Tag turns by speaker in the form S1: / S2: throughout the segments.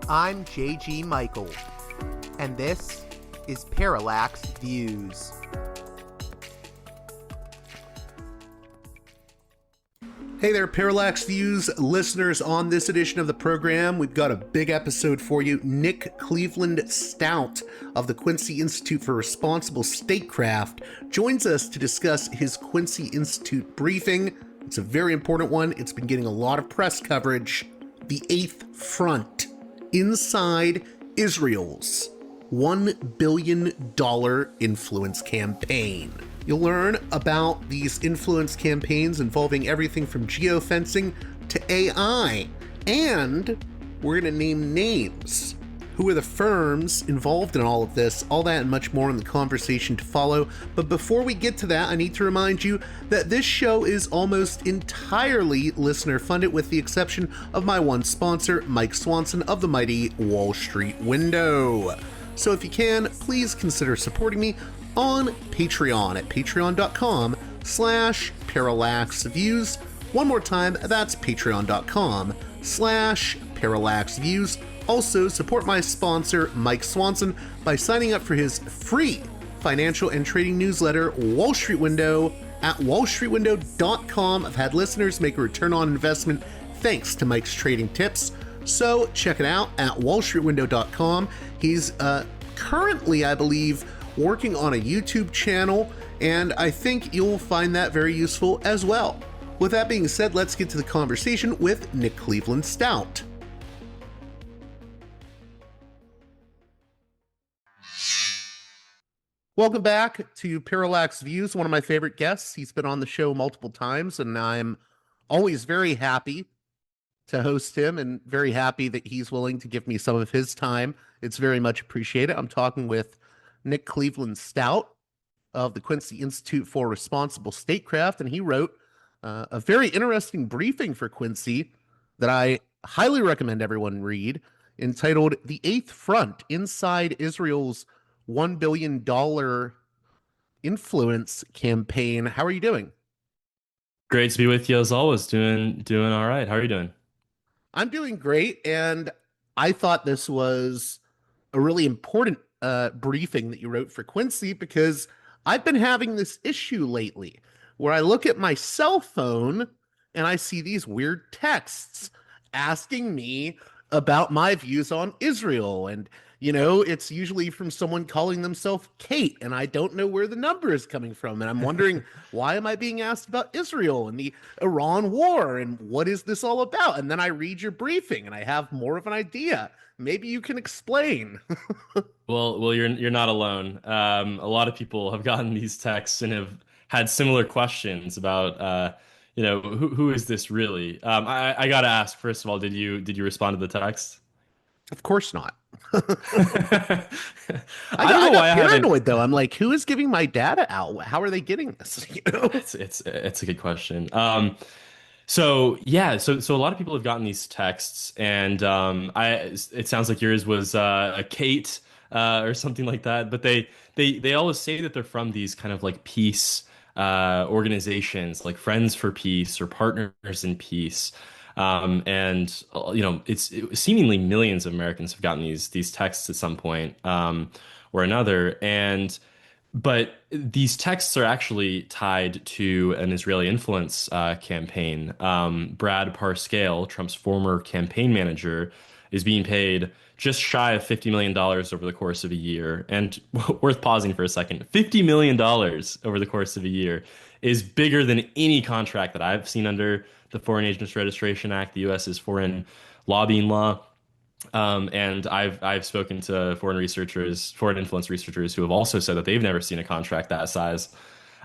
S1: I'm J.G. Michael, and this is Parallax Views.
S2: Hey there, Parallax Views listeners. On this edition of the program, we've got a big episode for you. Nick Cleveland-Stout of the Quincy Institute for Responsible Statecraft joins us to discuss his Quincy Institute briefing. It's a very important one. It's been getting a lot of press coverage. The Eighth Front, inside Israel's $1 billion influence campaign. You'll learn about these influence campaigns involving everything from geofencing to AI. And we're going to name names. Who are the firms involved in all of this? All that and much more in the conversation to follow. But before we get to that, I need to remind you that this show is almost entirely listener funded, with the exception of my one sponsor, Mike Swanson of the mighty Wall Street Window. So if you can, please consider supporting me on Patreon at patreon.com/parallaxviews. One more time, that's patreon.com/parallaxviews. Also, support my sponsor, Mike Swanson, by signing up for his free financial and trading newsletter, Wall Street Window, at wallstreetwindow.com. I've had listeners make a return on investment thanks to Mike's trading tips. So check it out at wallstreetwindow.com. He's currently, I believe, working on a YouTube channel, and I think you'll find that very useful as well. With that being said, let's get to the conversation with Nick Cleveland-Stout. Welcome back to Parallax Views, one of my favorite guests. He's been on the show multiple times, and I'm always very happy to host him and very happy that he's willing to give me some of his time. It's very much appreciated. I'm talking with Nick Cleveland-Stout of the Quincy Institute for Responsible Statecraft, and he wrote a very interesting briefing for Quincy that I highly recommend everyone read, entitled The Eighth Front, Inside Israel's $1 billion Influence Campaign. How are you doing?
S3: Great to be with you as always. Doing all right. How are you doing?
S1: I'm doing great, and I thought this was a really important briefing that you wrote for Quincy, because I've been having this issue lately where I look at my cell phone and I see these weird texts asking me about my views on Israel. And, you know, it's usually from someone calling themselves Kate, and I don't know where the number is coming from. And I'm wondering, why am I being asked about Israel and the Iran war? And what is this all about? And then I read your briefing and I have more of an idea. Maybe you can explain.
S3: Well, you're not alone. A lot of people have gotten these texts and have had similar questions about, who is this really? I gotta ask, first of all, did you respond to the text?
S1: Of course not.
S3: I
S1: I
S3: don't know why I haven't.
S1: paranoid though. I'm like, who is giving my data out? How are they getting this? You know?
S3: It's a good question. So a lot of people have gotten these texts, and it sounds like yours was a Kate or something like that. But they always say that they're from these kind of like peace organizations, like Friends for Peace or Partners in Peace. It's seemingly millions of Americans have gotten these texts at some point or another, but these texts are actually tied to an Israeli influence campaign. Brad Parscale, Trump's former campaign manager, is being paid just shy of $50 million over the course of a year. And worth pausing for a second, $50 million over the course of a year is bigger than any contract that I've seen under the Foreign Agents Registration Act, the U.S.'s foreign lobbying law. And I've spoken to foreign influence researchers who have also said that they've never seen a contract that size.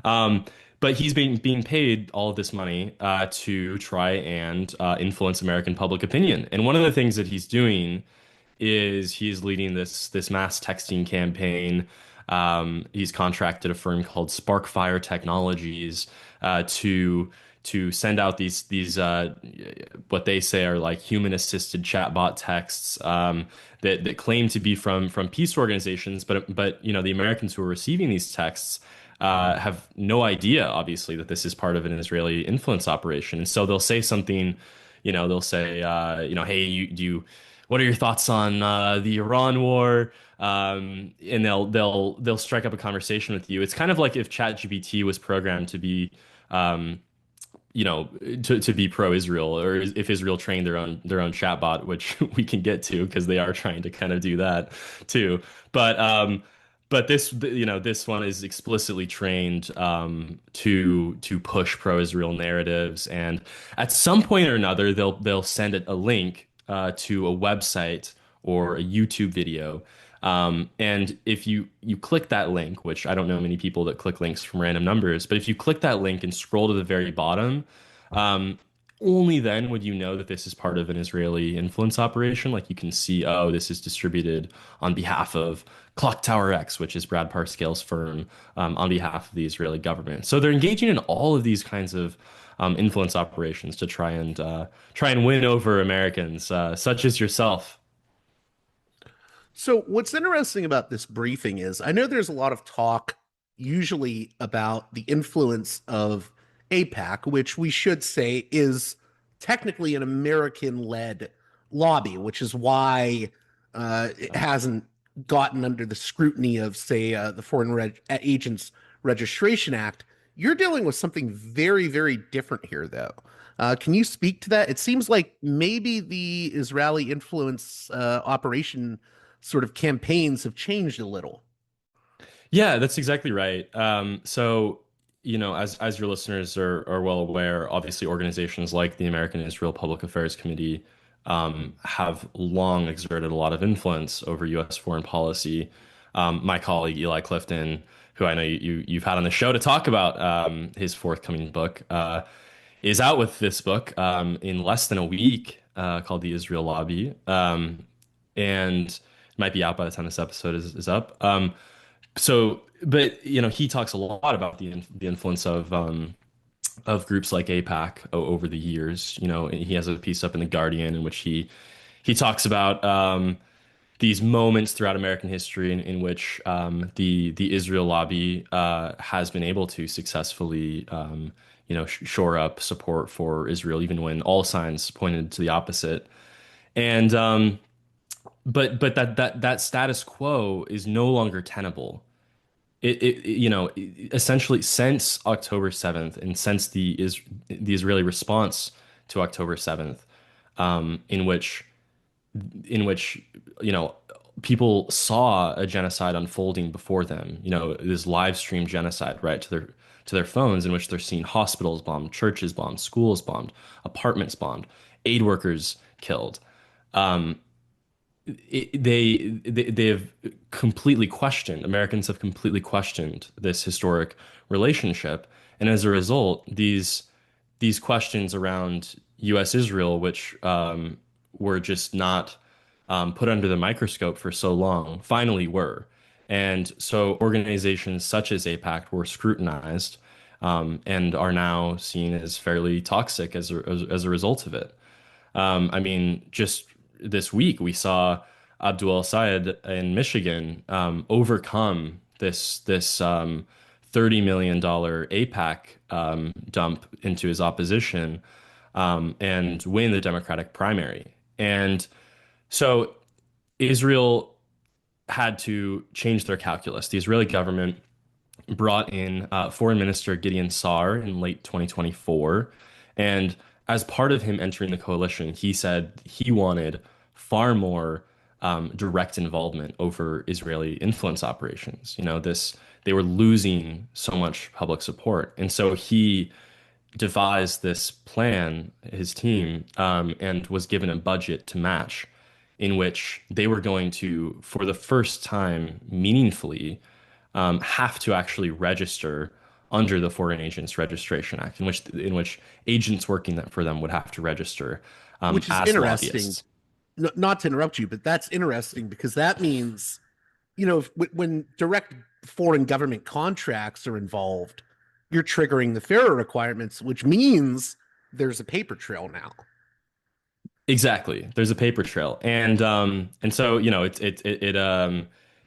S3: But he's being paid all of this money to try and influence American public opinion. And one of the things that he's doing is he's leading this mass texting campaign. He's contracted a firm called Sparkfire Technologies to send out these what they say are like human assisted chatbot texts that claim to be from peace organizations, but you know, the Americans who are receiving these texts have no idea, obviously, that this is part of an Israeli influence operation. And so they'll say something, you know, they'll say, hey, what are your thoughts on the Iran war? And they'll strike up a conversation with you. It's kind of like if ChatGPT was programmed to be um, you know, to be pro-Israel, or if Israel trained their own chatbot, which we can get to because they are trying to kind of do that too. But this this one is explicitly trained to push pro-Israel narratives, and at some point or another they'll send it a link to a website or a YouTube video. And if you click that link, which I don't know many people that click links from random numbers, but if you click that link and scroll to the very bottom, um, only then would you know that this is part of an Israeli influence operation. Like you can see, oh, this is distributed on behalf of Clock Tower X, which is Brad Parscale's firm, on behalf of the Israeli government. So they're engaging in all of these kinds of influence operations to try and win over Americans, such as yourself.
S1: So, what's interesting about this briefing is I know there's a lot of talk, usually about the influence of APAC, which we should say is technically an American led lobby, which is why it hasn't gotten under the scrutiny of, say, the Agents Registration Act. You're dealing with something very, very different here, though. Can you speak to that? It seems like maybe the Israeli influence operation sort of campaigns have changed a little.
S3: Yeah, that's exactly right. So, as your listeners are well aware, obviously organizations like the American Israel Public Affairs Committee have long exerted a lot of influence over U.S. foreign policy. My colleague Eli Clifton, who I know you've had on the show to talk about his forthcoming book, is out with this book in less than a week called The Israel Lobby, and it might be out by the time this episode is up. But he talks a lot about the influence of groups like APAC over the years. He has a piece up in the Guardian in which he talks about these moments throughout American history in which the Israel lobby has been able to successfully shore up support for Israel, even when all signs pointed to the opposite. And but that status quo is no longer tenable. Essentially since October 7th and since the Israeli response to October 7th, in which people saw a genocide unfolding before them, this live stream genocide right to their phones, in which they're seeing hospitals bombed, churches bombed, schools bombed, apartments bombed, aid workers killed. Um, they have completely questioned, Americans have completely questioned this historic relationship, and as a result, these questions around U.S. Israel, which were just not put under the microscope for so long, finally were. And so organizations such as AIPAC were scrutinized, and are now seen as fairly toxic as a result of it. I mean, just this week we saw Abdul El Sayed in Michigan overcome this $30 million APAC dump into his opposition, and win the Democratic primary. And so Israel had to change their calculus. The Israeli government brought in Foreign Minister Gideon Sa'ar in late 2024. And as part of him entering the coalition, he said he wanted far more direct involvement over Israeli influence operations. They were losing so much public support. And so he devised this plan, his team, and was given a budget to match, in which they were going to, for the first time meaningfully, have to actually register under the Foreign Agents Registration Act, in which agents working for them would have to register
S1: Which is
S3: as
S1: interesting.
S3: lobbyists.
S1: Not to interrupt you, but that's interesting because that means, when direct foreign government contracts are involved, you're triggering the FARA requirements, which means there's a paper trail now.
S3: Exactly. There's a paper trail. And so,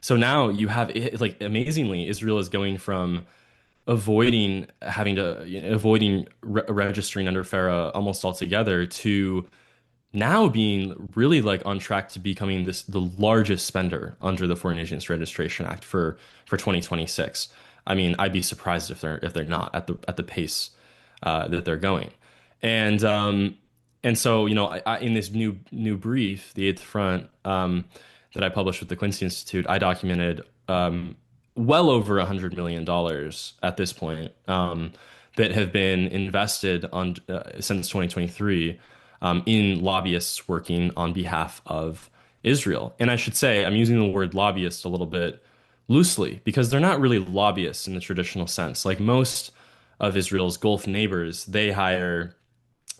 S3: so now you have like amazingly, Israel is going from avoiding registering under FARA almost altogether to now being really like on track to becoming the largest spender under the Foreign Agents Registration Act for 2026. I mean, I'd be surprised if they're not at the pace that they're going. And and so, in this new brief, the Eighth Front, that I published with the Quincy Institute, I documented well over $100 million at this point, that have been invested on since 2023, in lobbyists working on behalf of Israel. And I should say, I'm using the word lobbyist a little bit loosely because they're not really lobbyists in the traditional sense. Like most of Israel's Gulf neighbors, they hire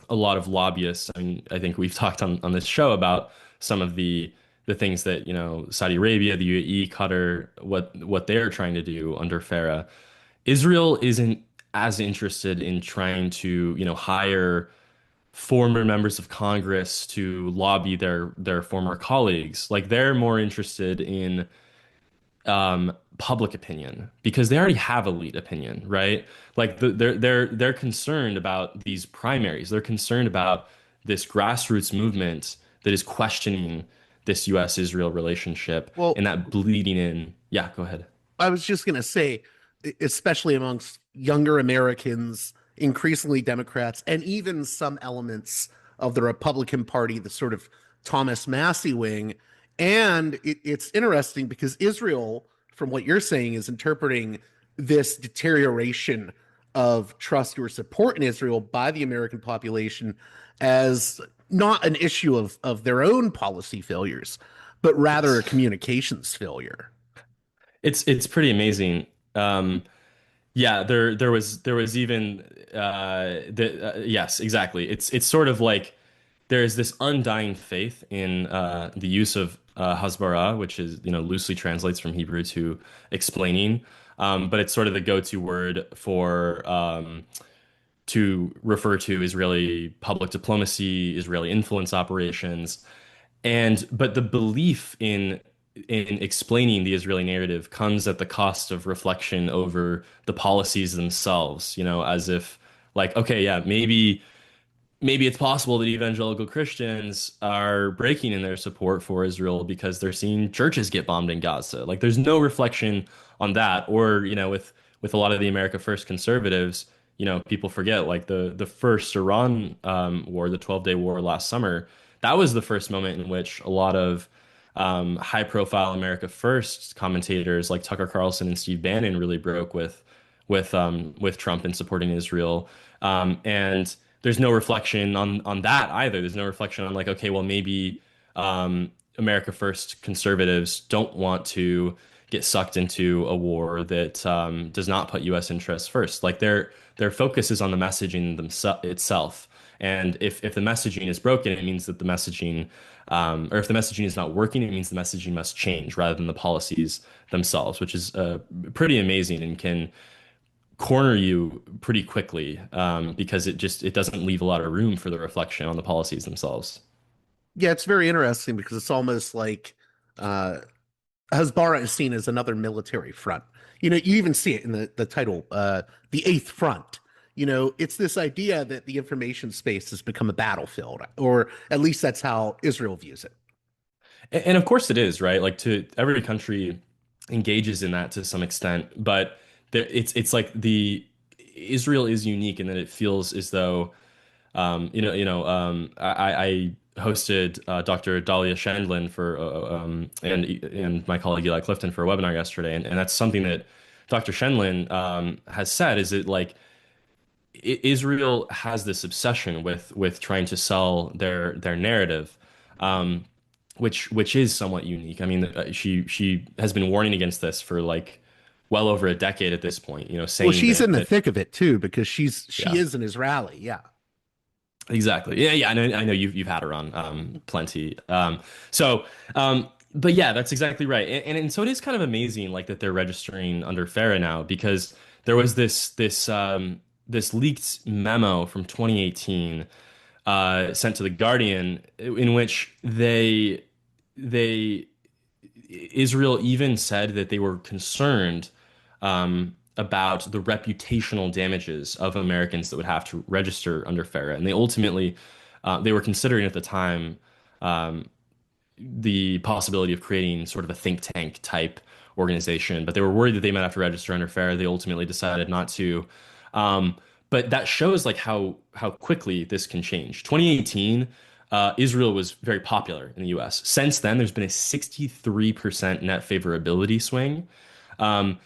S3: a lot of lobbyists. I mean, I think we've talked on this show about some of the things that, Saudi Arabia, the UAE, Qatar, what they're trying to do under FARA. Israel isn't as interested in trying to, hire former members of Congress to lobby their former colleagues. Like they're more interested in public opinion because they already have elite opinion, right? Like they're concerned about these primaries. They're concerned about this grassroots movement that is questioning this U.S.-Israel relationship
S1: Well,
S3: and that bleeding in. Yeah, go ahead.
S1: I was just going to say, especially amongst younger Americans, increasingly Democrats, and even some elements of the Republican Party, the sort of Thomas Massey wing. And it's interesting because Israel, from what you're saying, is interpreting this deterioration of trust or support in Israel by the American population as not an issue of their own policy failures, but rather a
S3: It's
S1: communications failure.
S3: it's pretty amazing. Yeah, there was even yes, exactly. It's sort of like there is this undying faith in the use of hasbara, which is, loosely translates from Hebrew to explaining, but it's sort of the go-to word for to refer to Israeli public diplomacy, Israeli influence operations, and but the belief in explaining the Israeli narrative comes at the cost of reflection over the policies themselves, as if like, okay, yeah, maybe it's possible that evangelical Christians are breaking in their support for Israel because they're seeing churches get bombed in Gaza. Like there's no reflection on that. Or, with a lot of the America First conservatives, people forget like the first Iran war, the 12-day war last summer. That was the first moment in which a lot of high profile America First commentators like Tucker Carlson and Steve Bannon really broke with Trump in supporting Israel. And there's no reflection on that either. There's no reflection on like, okay, well, maybe America First conservatives don't want to get sucked into a war that does not put U.S. interests first. Like their focus is on the messaging itself. And if the messaging is broken, it means that the messaging, or if the messaging is not working, it means the messaging must change rather than the policies themselves, which is pretty amazing and can corner you pretty quickly, because it doesn't leave a lot of room for the reflection on the policies themselves.
S1: Yeah, it's very interesting because it's almost like uh, Hasbara is seen as another military front. You even see it in the title, the Eighth Front. It's this idea that the information space has become a battlefield, or at least that's how Israel views it.
S3: And of course it is, right? Like to every country engages in that to some extent, but it's like the Israel is unique in that it feels as though I hosted Dr. Dahlia Shandlin for and my colleague Eli Clifton for a webinar yesterday, and that's something that Dr. Shandlin has said is that like Israel has this obsession with trying to sell their narrative, um, which is somewhat unique. I mean, she has been warning against this for like well over a decade at this point.
S1: Well,
S3: Saying
S1: she's in
S3: that
S1: the
S3: that
S1: thick of it too because she
S3: yeah.
S1: is an Israeli. Yeah.
S3: Exactly. Yeah, yeah. I know you've had her on plenty. So, but yeah, that's exactly right. And so it is kind of amazing, like that they're registering under FARA now because there was this leaked memo from 2018 sent to the Guardian in which they Israel even said that they were concerned about the reputational damages of Americans that would have to register under FARA, and they ultimately They were considering at the time um, the possibility of creating sort of a think tank type organization, but they were worried that they might have to register under FARA. They ultimately decided not to. Um, but that shows like how quickly this can change. 2018, Israel was very popular in the U.S. Since then, there's been a 63% net favorability swing. Um,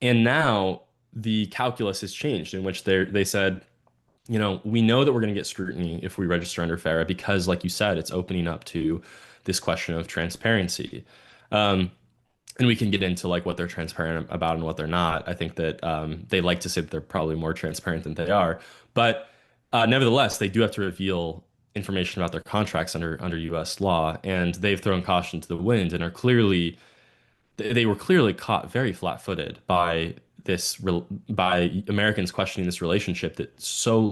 S3: and now the calculus has changed in which they said, we know that we're going to get scrutiny if we register under FARA because, like you said, it's opening up to this question of transparency. Um, and we can get into like what they're transparent about and what they're not. I think that they like to say that they're probably more transparent than they are, but nevertheless, they do have to reveal information about their contracts under U.S. law, and they've thrown caution to the wind and are clearly they were clearly caught very flat-footed by by Americans questioning this relationship that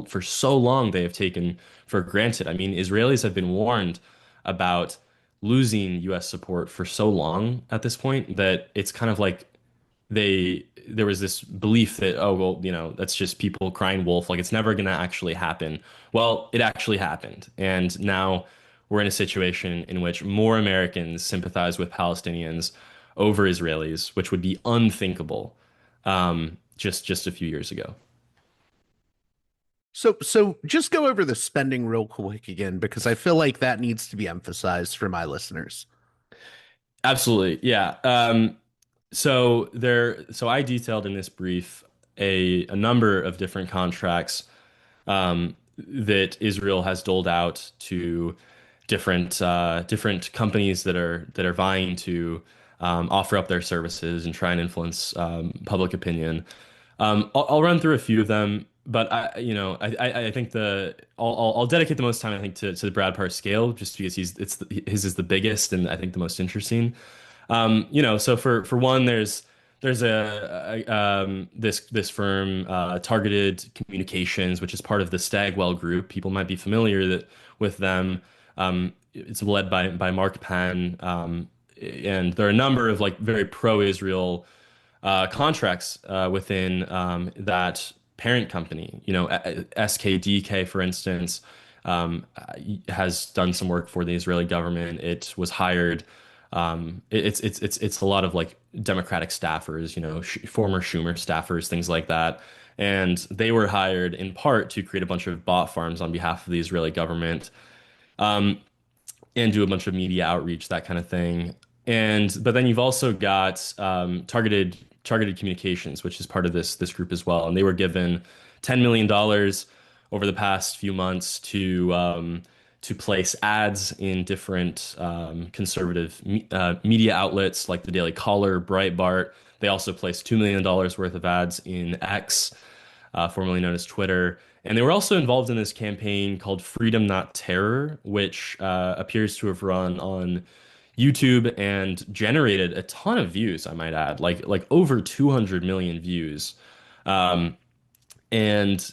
S3: for so long they have taken for granted. I mean, Israelis have been warned about losing U.S. support for so long at this point that it's kind of like there was this belief that, oh well, that's just people crying wolf, like it's never going to actually happen. Well, it actually happened, and now we're in a situation in which more Americans sympathize with Palestinians over Israelis, which would be unthinkable just a few years ago.
S1: So just go over the spending real quick again, because I feel like that needs to be emphasized for my listeners.
S3: Absolutely, yeah. So I detailed in this brief a number of different contracts that Israel has doled out to different companies that are vying to offer up their services and try and influence public opinion. I'll run through a few of them, but I think I'll dedicate the most time I think to the Brad Parscale just because his is the biggest and I think the most interesting. So for one, there's this firm, Targeted Communications, which is part of the Stagwell group. People might be familiar with them. It's led by Mark Penn, and there are a number of like very pro-Israel contracts within that parent company. SKDK, for instance, has done some work for the Israeli government. It was hired. It's a lot of like Democratic staffers, former Schumer staffers, things like that. And they were hired in part to create a bunch of bot farms on behalf of the Israeli government, and do a bunch of media outreach, that kind of thing. But then you've also got Targeted Communications, which is part of this group as well, and they were given $10 million over the past few months to place ads in different conservative media outlets like the Daily Caller, Breitbart. They also placed $2 million worth of ads in X, formerly known as Twitter. And they were also involved in this campaign called Freedom Not Terror, which appears to have run on YouTube and generated a ton of views, I might add, like over 200 million views. Um, and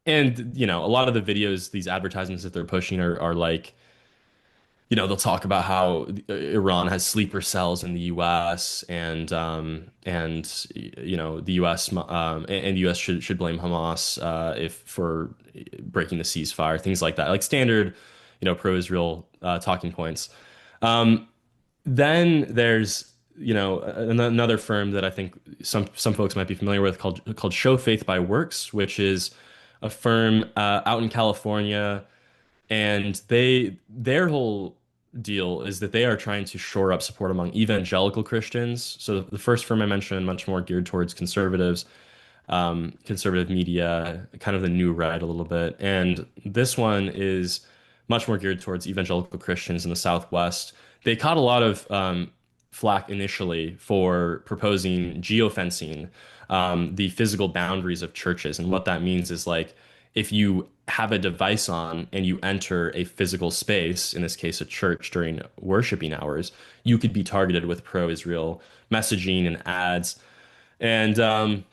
S3: a lot of the videos, these advertisements that they're pushing are like, they'll talk about how Iran has sleeper cells in the U.S. and the U.S. And the U.S. should blame Hamas if for breaking the ceasefire, things like that, like standard, pro-Israel talking points. Um, then there's another firm that I think some folks might be familiar with called Show Faith by Works, which is a firm out in California, and their whole deal is that they are trying to shore up support among evangelical Christians. So the first firm I mentioned, much more geared towards conservatives, conservative media, kind of the new right a little bit. And this one is much more geared towards evangelical Christians in the Southwest. They caught a lot of flack initially for proposing geofencing, the physical boundaries of churches. And what that means is like if you have a device on and you enter a physical space, in this case a church, during worshiping hours, you could be targeted with pro-Israel messaging and ads. And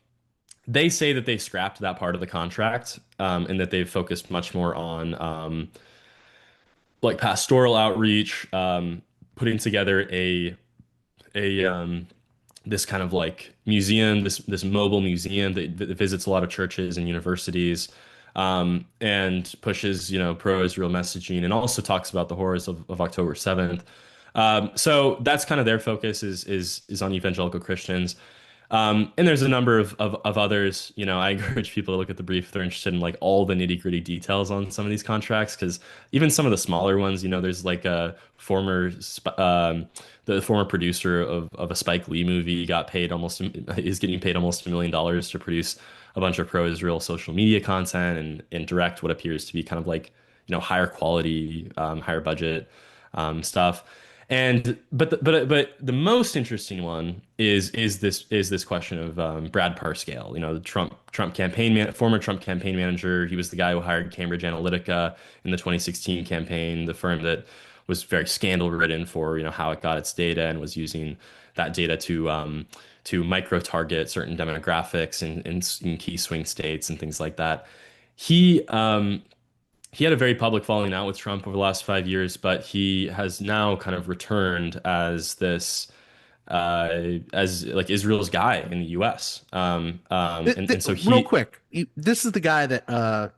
S3: they say that they scrapped that part of the contract, and that they've focused much more on like pastoral outreach, putting together a this kind of like museum, this mobile museum that visits a lot of churches and universities, and pushes, pro-Israel messaging, and also talks about the horrors of October 7th. So that's kind of their focus is on evangelical Christians. And there's a number of others. I encourage people to look at the brief if they're interested in like all the nitty-gritty details on some of these contracts, because even some of the smaller ones, there's like the former producer of a Spike Lee movie is getting paid almost $1 million to produce a bunch of pro-Israel social media content and direct what appears to be kind of like, higher quality, higher budget stuff. But the most interesting one is this question of Brad Parscale, the former Trump campaign manager. He was the guy who hired Cambridge Analytica in the 2016 campaign, the firm that was very scandal ridden for how it got its data and was using that data to micro target certain demographics in key swing states and things like that. He he had a very public falling out with Trump over the last 5 years, but he has now kind of returned as this as like Israel's guy in the U.S. And so
S1: Real
S3: he,
S1: quick, this is the guy that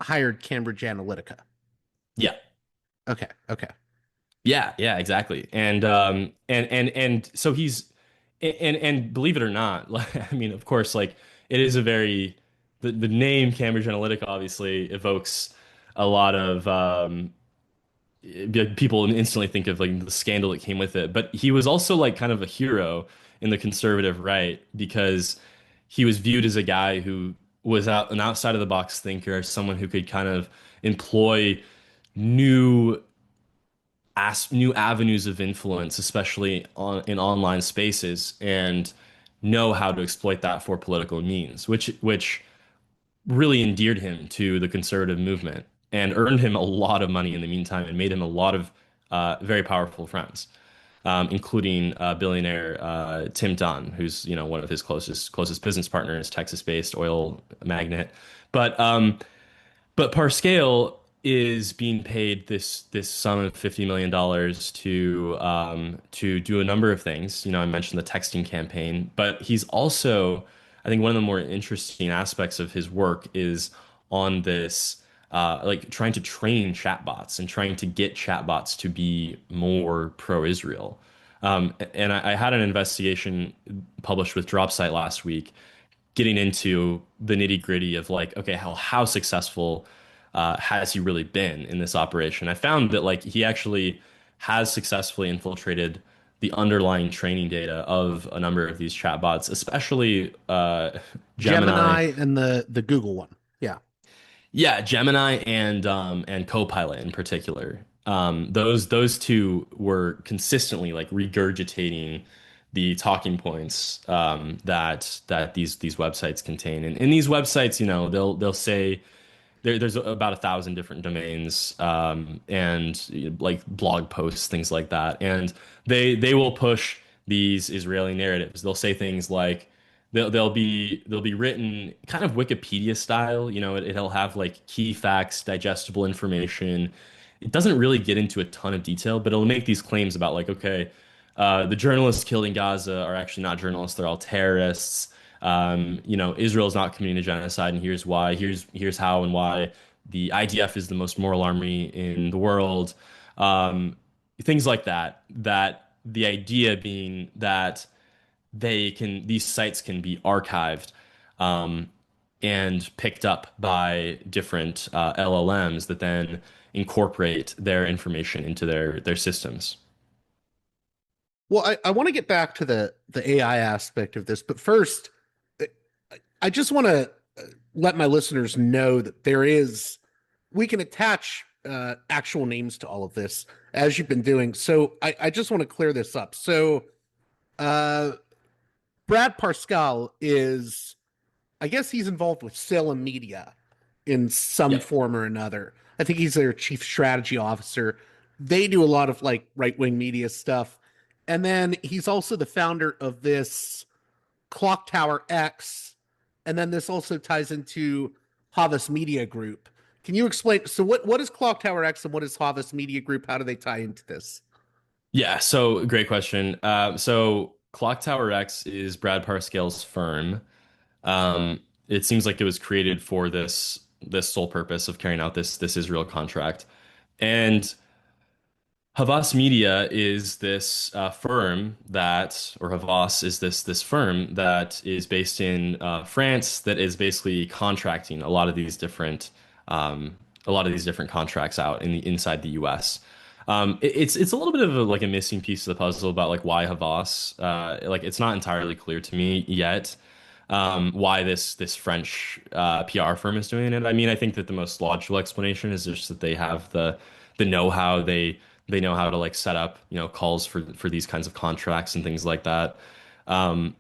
S1: hired Cambridge Analytica.
S3: yeah,
S1: Okay, okay.
S3: yeah, exactly. And so he's and believe it or not, like, I mean, of course, like it is a very the name Cambridge Analytica obviously evokes a lot of people instantly think of like the scandal that came with it. But he was also like kind of a hero in the conservative right because he was viewed as a guy who was an outside of the box thinker, someone who could kind of employ new new avenues of influence, especially in online spaces, and know how to exploit that for political means, which really endeared him to the conservative movement and earned him a lot of money in the meantime and made him a lot of very powerful friends, including billionaire Tim Dunn, who's one of his closest business partners, Texas-based oil magnate. But Parscale is being paid this sum of $50 million to do a number of things. I mentioned the texting campaign, but he's also, I think one of the more interesting aspects of his work is on this like trying to train chatbots and trying to get chatbots to be more pro-Israel. And I had an investigation published with Dropsite last week getting into the nitty gritty of like, okay, how successful has he really been in this operation? I found that like he actually has successfully infiltrated the underlying training data of a number of these chatbots, especially Gemini.
S1: Gemini and the Google one. Yeah.
S3: Yeah, Gemini and Copilot in particular. Those two were consistently like regurgitating the talking points that these websites contain. And in these websites, they'll say there's about 1,000 different domains and like blog posts, things like that, and they will push these Israeli narratives. They'll say things like they'll be written kind of Wikipedia style. It'll have like key facts, digestible information. It doesn't really get into a ton of detail, but it'll make these claims about like, okay, the journalists killed in Gaza are actually not journalists; they're all terrorists. Israel's not committing a genocide, and here's why. Here's how and why. The IDF is the most moral army in the world. Um, Things like that. That the idea being that these sites can be archived um, and picked up by different LLMs that then incorporate their information into their systems.
S1: Well, I want to get back to the AI aspect of this, but first, I I just want to let my listeners know that we can attach actual names to all of this as you've been doing. So I just want to clear this up. So uh, Brad Parscale is, I guess he's involved with Salem Media in some
S3: Yeah.
S1: form or another. I think he's their chief strategy officer. They do a lot of like right wing media stuff. And then he's also the founder of this Clock Tower X. And then this also ties into Havas Media Group. Can you explain? So what is Clock Tower X and what is Havas Media Group? How do they tie into this?
S3: Yeah, so great question. So Clock Tower X is Brad Parscale's firm. it seems like it was created for this sole purpose of carrying out this Israel contract. And Havas Media is this firm that, or Havas is this firm that is based in France that is basically contracting um, a lot of these different contracts out inside the U.S. It's a little bit of like a missing piece of the puzzle about like why Havas. Like it's not entirely clear to me yet why this French PR firm is doing it. I mean, I think that the most logical explanation is just that they have the know-how. They know how to like set up, calls for these kinds of contracts and things like that. And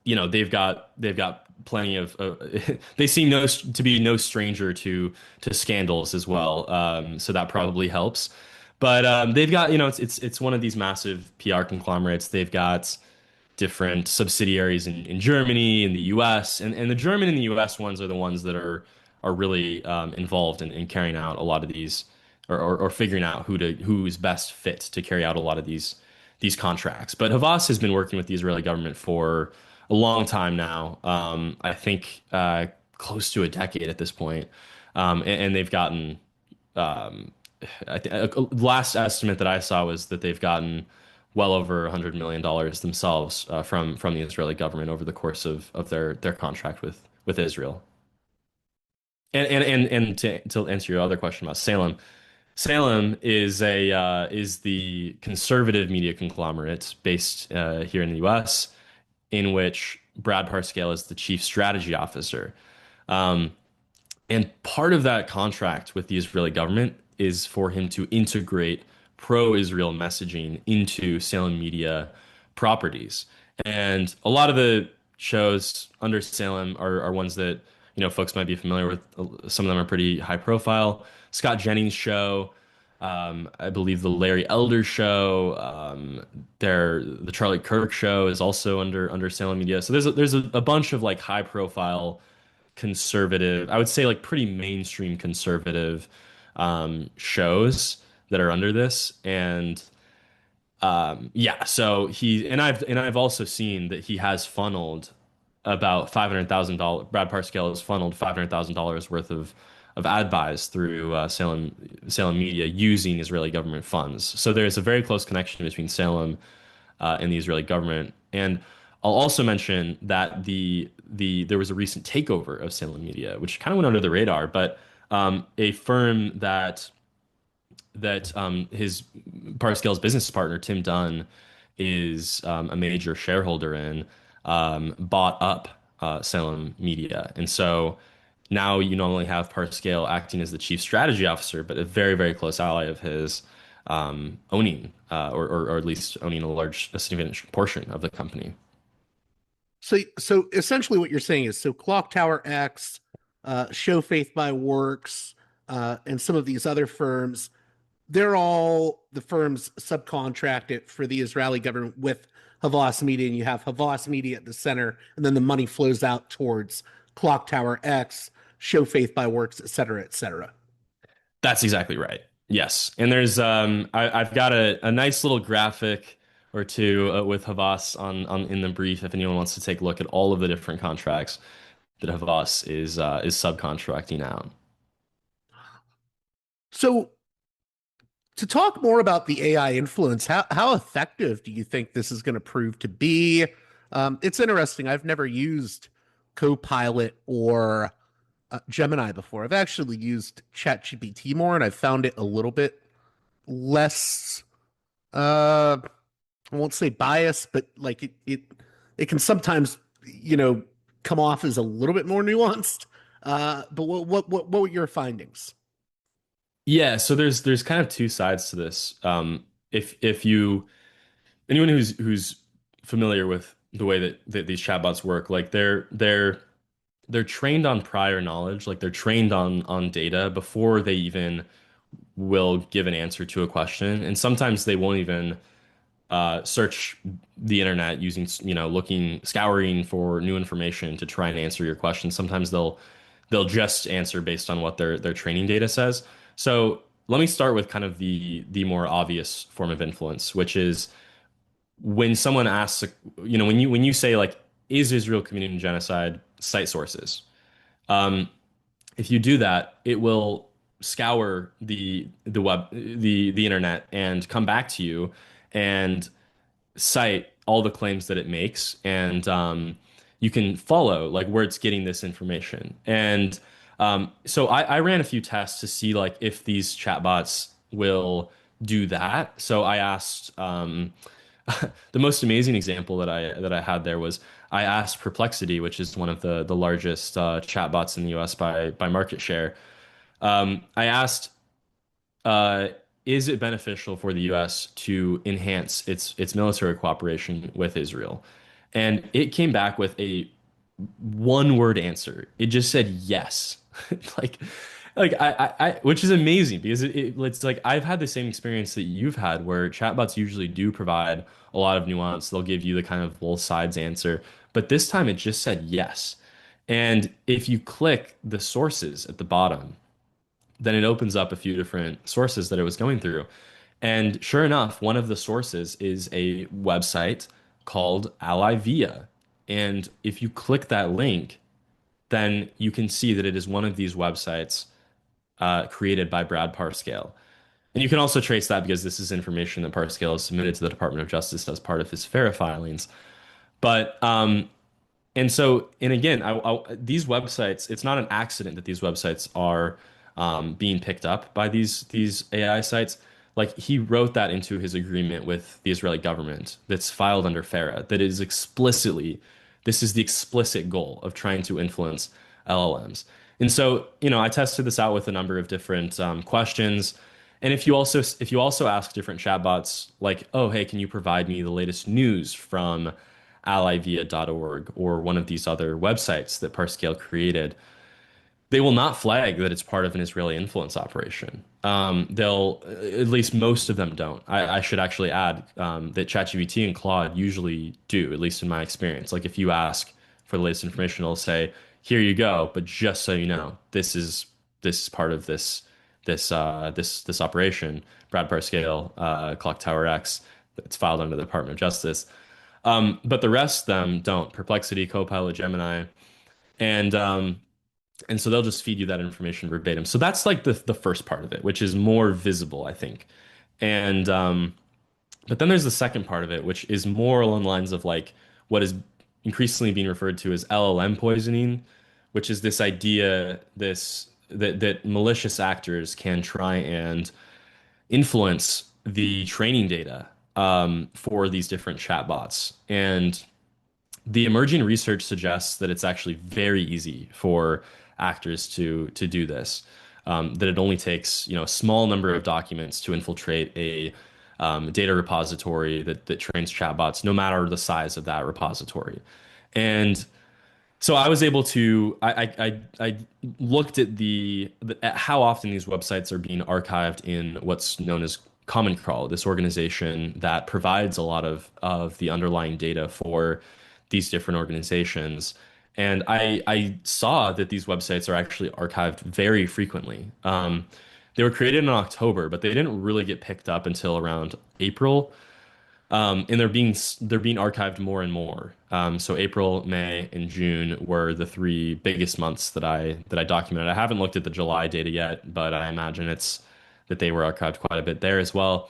S3: they've got plenty of they seem to be no stranger to scandals as well. So that probably helps. But they've got, it's one of these massive PR conglomerates. They've got different subsidiaries in Germany, in the US, and the German and the US ones are the ones that are really involved in carrying out a lot of these or figuring out who's best fit to carry out a lot of these contracts. But Havas has been working with the Israeli government for a long time now. I think close to a decade at this point. And they've gotten last estimate that I saw was that they've gotten well over $100 million themselves from the Israeli government over the course of their contract with Israel. And to answer your other question about Salem, Salem is the conservative media conglomerate based here in the U.S. in which Brad Parscale is the chief strategy officer. Um, and part of that contract with the Israeli government is for him to integrate pro-Israel messaging into Salem Media properties. And a lot of the shows under Salem are ones that, folks might be familiar with. Some of them are pretty high profile. Scott Jennings' show, I believe the Larry Elder show, the Charlie Kirk show is also under Salem Media. So there's a bunch of like high profile conservative, I would say like pretty mainstream conservative shows that are under this. And yeah, so I've also seen that he has funneled about $500,000. Brad Parscale has funneled $500,000 worth of ad buys through Salem Media using Israeli government funds. So there's a very close connection between Salem and the Israeli government. And I'll also mention that there was a recent takeover of Salem Media, which kind of went under the radar, but a firm that his Parscale's business partner Tim Dunn is a major shareholder in, bought up Salem Media, and so now you not only have Parscale acting as the chief strategy officer, but a very very close ally of his owning or at least owning a significant portion of the company.
S1: So essentially, what you're saying is, so Clock Tower X, Show Faith by Works, and some of these other firms, they're all the firms subcontracted for the Israeli government with Havas Media, and you have Havas Media at the center, and then the money flows out towards Clock Tower X, Show Faith by Works, et cetera, et cetera.
S3: That's exactly right. Yes. And there's I've got a nice little graphic or two with Havas on in the brief if anyone wants to take a look at all of the different contracts that Havas is subcontracting out.
S1: So to talk more about the AI influence, how effective do you think this is going to prove to be? It's interesting. I've never used Copilot or Gemini before. I've actually used ChatGPT more, and I've found it a little bit less. I won't say biased, but like it can sometimes come off as a little bit more nuanced. But what were your findings?
S3: Yeah, so there's kind of two sides to this. If you anyone who's familiar with the way that these chatbots work, like they're trained on prior knowledge, like they're trained on data before they even will give an answer to a question, and sometimes they won't even search the internet using, scouring for new information to try and answer your question. Sometimes they'll just answer based on what their training data says. So let me start with kind of the more obvious form of influence, which is when someone asks, when you say like is Israel committing genocide? Cite sources. Um, if you do that, it will scour the internet and come back to you and cite all the claims that it makes, and you can follow like where it's getting this information. And so I ran a few tests to see like if these chatbots will do that. So I asked the most amazing example that I had there was I asked Perplexity, which is one of the largest chatbots in the U.S. by market share. I asked, uh, is it beneficial for the U.S. to enhance its military cooperation with Israel? And it came back with a one word answer. It just said yes. Like, which is amazing because it's like I've had the same experience that you've had where chatbots usually do provide a lot of nuance. They'll give you the kind of both sides answer, but this time it just said yes. And if you click the sources at the bottom, then it opens up a few different sources that it was going through. And sure enough, one of the sources is a website called Ally Via. And if you click that link, then you can see that it is one of these websites created by Brad Parscale. And you can also trace that because this is information that Parscale has submitted to the Department of Justice as part of his FARA filings. But and so, and again, these websites, it's not an accident that these websites are being picked up by these AI sites. Like he wrote that into his agreement with the Israeli government that's filed under FARA, that is explicitly, this is the explicit goal of trying to influence LLMs. And so, I tested this out with a number of different questions. And if you also ask different chatbots, like, oh, hey, can you provide me the latest news from allyvia.org or one of these other websites that Parscale created, they will not flag that it's part of an Israeli influence operation. They'll, at least most of them don't. I should actually add that ChatGPT and Claude usually do, at least in my experience. Like if you ask for the latest information, it'll say, "Here you go," but just so you know, this is part of this operation, Brad Parscale, Clock Tower X. It's filed under the Department of Justice. But the rest of them don't. Perplexity, Copilot, Gemini, and and so they'll just feed you that information verbatim. So that's like the first part of it, which is more visible, I think. And but then there's the second part of it, which is more along the lines of like what is increasingly being referred to as LLM poisoning, which is this idea that malicious actors can try and influence the training data for these different chatbots. And the emerging research suggests that it's actually very easy for actors to do this. That it only takes a small number of documents to infiltrate a data repository that trains chatbots, no matter the size of that repository. And so I was able to I looked at at how often these websites are being archived in what's known as Common Crawl, this organization that provides a lot of the underlying data for these different organizations. And I saw that these websites are actually archived very frequently. They were created in October, but they didn't really get picked up until around April. And they're being archived more and more. So April, May, and June were the three biggest months that I documented. I haven't looked at the July data yet, but I imagine it's that they were archived quite a bit there as well.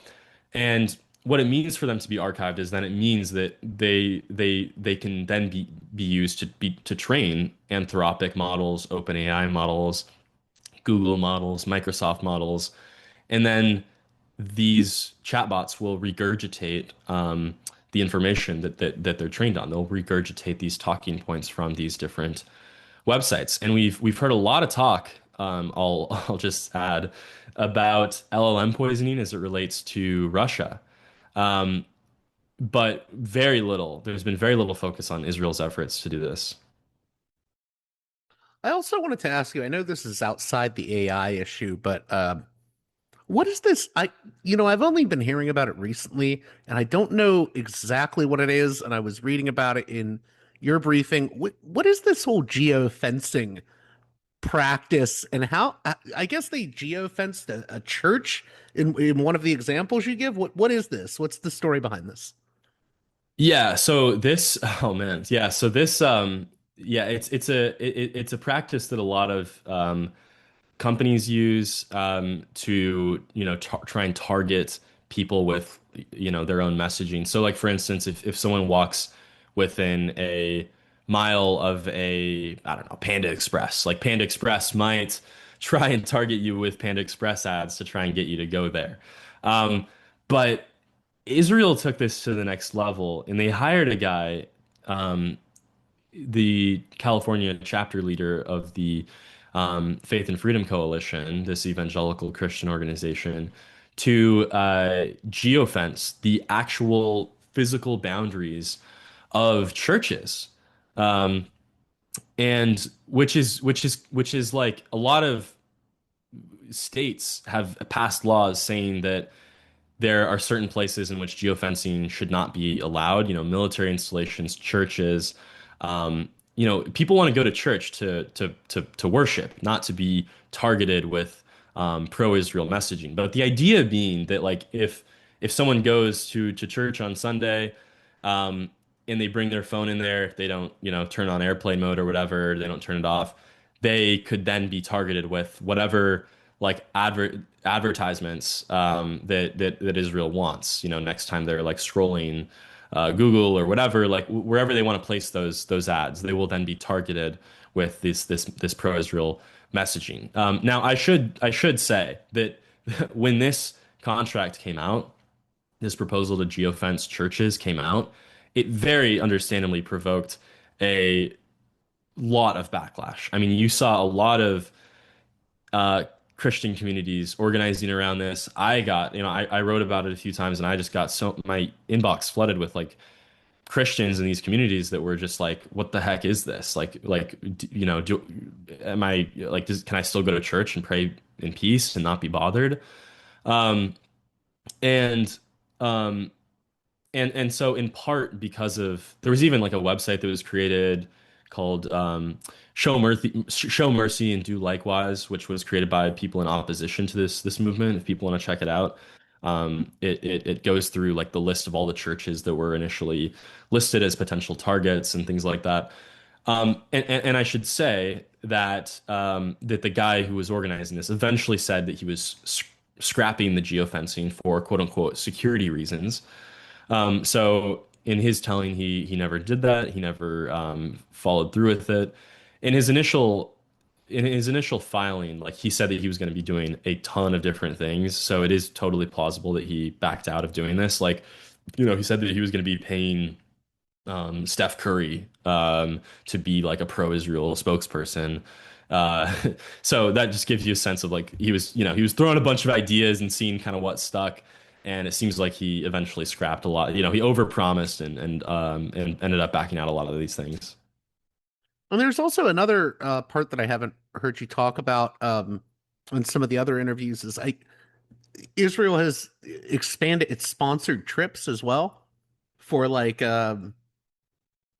S3: And what it means for them to be archived is then it means that they can then be used to train Anthropic models, OpenAI models, Google models, Microsoft models, and then these chatbots will regurgitate the information that they're trained on. They'll regurgitate these talking points from these different websites, and we've heard a lot of talk. I'll just add about LLM poisoning as it relates to Russia, but very little. There's been very little focus on Israel's efforts to do this.
S1: I also wanted to ask you, I know this is outside the AI issue, but what is this? I've only been hearing about it recently, and I don't know exactly what it is. And I was reading about it in your briefing. What is this whole geofencing practice, and how? I guess they geofenced a church in one of the examples you give. What is this? What's the story behind this?
S3: Yeah, so this oh man. Yeah, so this yeah, it's a practice that a lot of companies use to, try and target people with, their own messaging. So like for instance, if someone walks within a mile of a, I don't know, Panda Express, like Panda Express might try and target you with Panda Express ads to try and get you to go there. But Israel took this to the next level and they hired a guy, um, the California chapter leader of the Faith and Freedom Coalition, this evangelical Christian organization, to geofence the actual physical boundaries of churches, um, and which is like a lot of states have passed laws saying that there are certain places in which geofencing should not be allowed, military installations, churches. People want to go to church to worship, not to be targeted with pro-Israel messaging. But the idea being that like if someone goes to church on Sunday, um, and they bring their phone in there, they don't, turn on airplane mode or whatever, they don't turn it off, they could then be targeted with whatever like advertisements that Israel wants. Next time they're like scrolling Google or whatever, like wherever they want to place those ads, they will then be targeted with this pro-Israel messaging. Now, I should say that when this contract came out, this proposal to geofence churches came out, it very understandably provoked a lot of backlash. I mean, you saw a lot of uh, Christian communities organizing around this. I wrote about it a few times, and I just got so my inbox flooded with like Christians in these communities that were just like, "What the heck is this? Am I like, can I still go to church and pray in peace and not be bothered?" Um, and um, and so in part because of there was even like a website that was created called Show Mercy and Do Likewise, which was created by people in opposition to this movement. If people want to check it out, it goes through like the list of all the churches that were initially listed as potential targets and things like that. And I should say that that the guy who was organizing this eventually said that he was scrapping the geofencing for quote unquote security reasons. So in his telling, he never did that. He never followed through with it. In his initial in his initial filing, like he said that he was going to be doing a ton of different things. So it is totally plausible that he backed out of doing this. Like, he said that he was going to be paying Steph Curry to be like a pro-Israel spokesperson. Uh, so that just gives you a sense of like he was throwing a bunch of ideas and seeing kind of what stuck. And it seems like he eventually scrapped a lot. He overpromised and ended up backing out a lot of these things.
S1: And there's also another part that I haven't heard you talk about in some of the other interviews is Israel has expanded its sponsored trips as well for like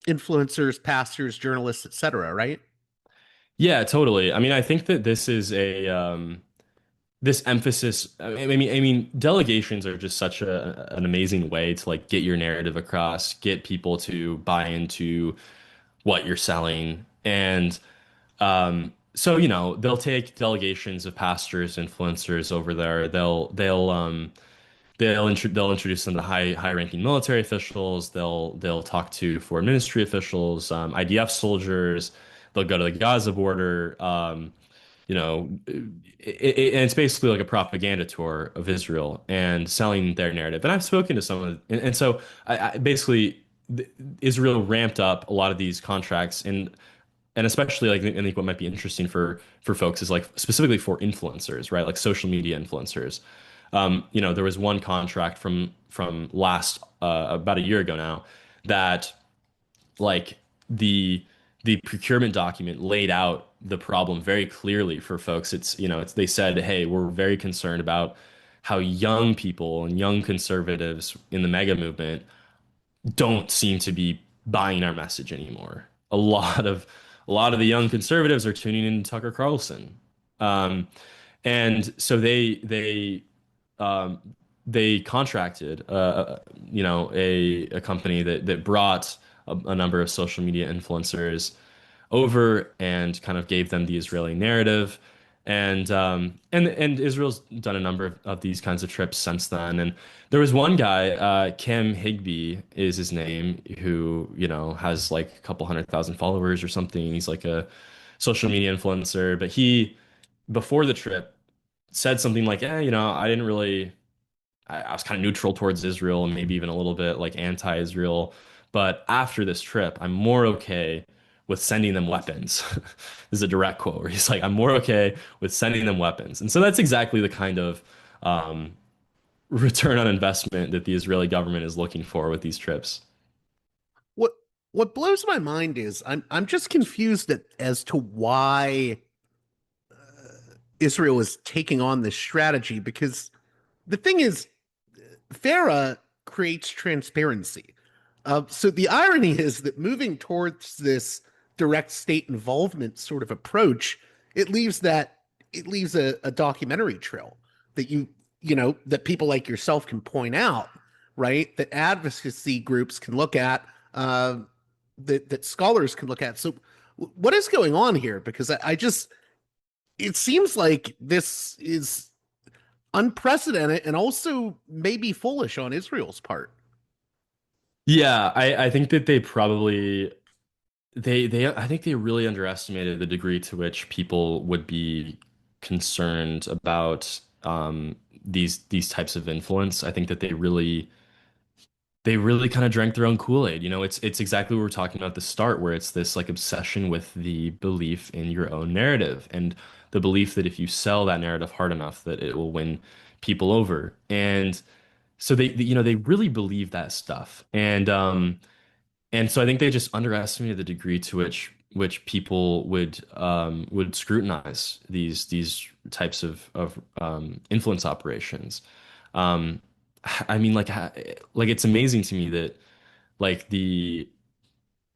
S1: influencers, pastors, journalists, etc., right?
S3: Yeah, totally. I mean, I think that this is a this emphasis. I mean, delegations are just such an amazing way to like get your narrative across, get people to buy into what you're selling, and so they'll take delegations of pastors, influencers over there. They'll introduce them to high ranking military officials. They'll talk to foreign ministry officials, IDF soldiers. They'll go to the Gaza border. And it's basically like a propaganda tour of Israel and selling their narrative. And I've spoken to some of, and so I basically Israel ramped up a lot of these contracts, and especially like I think what might be interesting for folks is like specifically for influencers, right? Like social media influencers. There was one contract from last about a year ago now that like the the procurement document laid out the problem very clearly for folks. They said, hey, we're very concerned about how young people and young conservatives in the mega movement don't seem to be buying our message anymore. A lot of the young conservatives are tuning in to Tucker Carlson. Um, and so um, they contracted a company that brought a number of social media influencers over and kind of gave them the Israeli narrative. And Israel's done a number of these kinds of trips since then. And there was one guy, Cam Higby is his name, who, has like a couple 100,000 followers or something. He's like a social media influencer, but he, before the trip, said something like, I didn't really. I was kind of neutral towards Israel and maybe even a little bit like anti-Israel. But after this trip, I'm more okay with sending them weapons. This is a direct quote where he's like, I'm more okay with sending them weapons. And so that's exactly the kind of um, return on investment that the Israeli government is looking for with these trips.
S1: What what blows my mind is I'm just confused as to why Israel is taking on this strategy because the thing is FARA creates transparency. So the irony is that moving towards this direct state involvement sort of approach, it leaves that it leaves a documentary trail that that people like yourself can point out, right? That advocacy groups can look at, that scholars can look at. So what is going on here? Because I just it seems like this is unprecedented and also maybe foolish on Israel's part.
S3: Yeah, I think that they probably they I think they really underestimated the degree to which people would be concerned about these types of influence. I think that they really kind of drank their own Kool-Aid. It's exactly what we were talking about at the start, where it's this like obsession with the belief in your own narrative and the belief that if you sell that narrative hard enough, that it will win people over. And so they really believe that stuff. And so I think they just underestimated the degree to which people would scrutinize these types of influence operations. Um, I mean, like it's amazing to me that like the